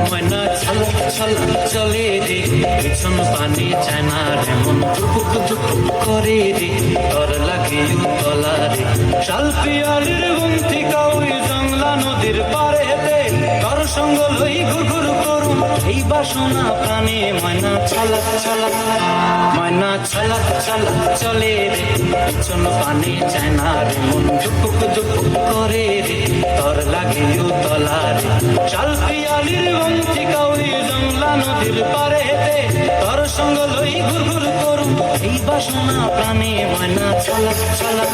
ময়না ছলক ছলক চলে রে, পিছন পানি চায় না রে, মন ধুপুক ধুপুক করে রে, তর লাগে উতলা রে। শাল পিয়ালির গুমতি কাউই জংলা নদীর পারে হেতে, তর সঙ্গ লই ঘুরঘুর করুম এই বাসনা প্রাণে। ময়না ছলক ছলক, ময়না ছলক ছলক চলে রে, পিছন পানি চায় না রে, মন ধুপুক ধুপুক করে রে, তর লাগে উতলা রে। শাল পিয়ালির গুমতি কাউই জংলা নদীর পারে হেতে, তর সঙ্গ লই ঘুরঘুর করুম এই বাসনা প্রাণে। ময়না ছলক ছলক।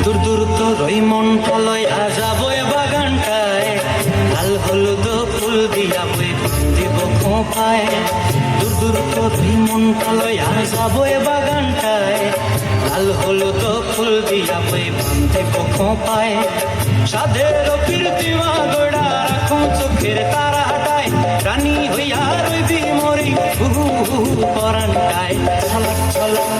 দূর দূর তোর ওই মনটা লইয়া যাবো এ বাগানটায়, লাল হলুদ ফুল দিয়া বই দিব খোঁপায়। দূর দূর তোর ওই মনটা লইয়া যাবো এ বাগানটায়, লাল হলুদ ফুল দিয়া বই দিব খোঁপায়। সাধের প্রীতিমা গোড়া রাখো চোখের তারা হাটায়, রানী হইয়া রইবি মরি হুহু হুহু পরানটায়। ছলক ছলক,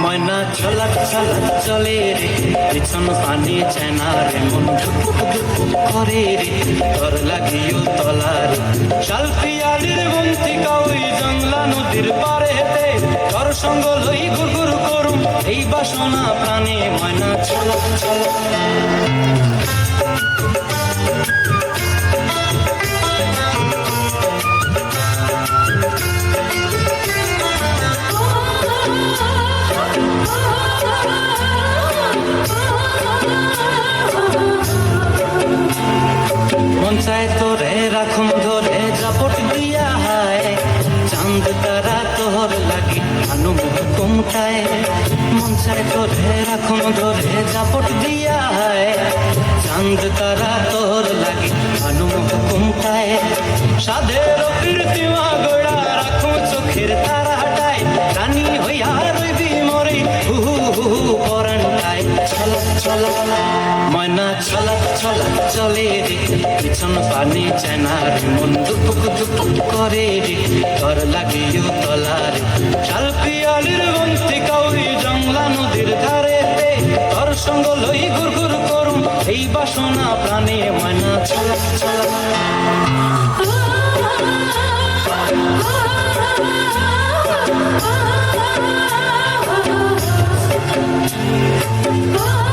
ময়না ছলক ছলক চলে রে, পিছন পানি চায় না রে, মন ধুপুক ধুপুক করে রে, তর লাগিও তলা রে। শাল পিয়ালির গুমতি কাউই জংলা নদীর পারে হেতে, তর সঙ্গ লই ঘুরঘুর করুম এই বাসনা প্রাণে। ময়না ছলক ছলক। মন চায় তোরে রাখুম ধরে জাপট দিয়া হায়, চাঁদ তারা তোর লাগি আনুম কুমটায়। মন চায় তোরে রাখুম ধরে জাপট দিয়া হায়, চাঁদ তারা তোর লাগি আনুম কুমটায়। সাধের প্রীতিমা গোড়া রাখুম চোখের তারা হাটায়, রানী হইয়া রইবি মরি হুহু হুহু পরানটায়। ছলক ছলক, ময়না ছলক ছলক চলে রে, পিছন পানি চায় না রে, মন ধুপুক ধুপুক করে রে, তর লাগে উতলা রে। শাল পিয়ালির গুমতি কাউরি জংলা নদীর ধারে তে, তর সঙ্গ লই ঘুরঘুর করুম এই বাসনা প্রাণে। ময়না ছলক ছলক। Oh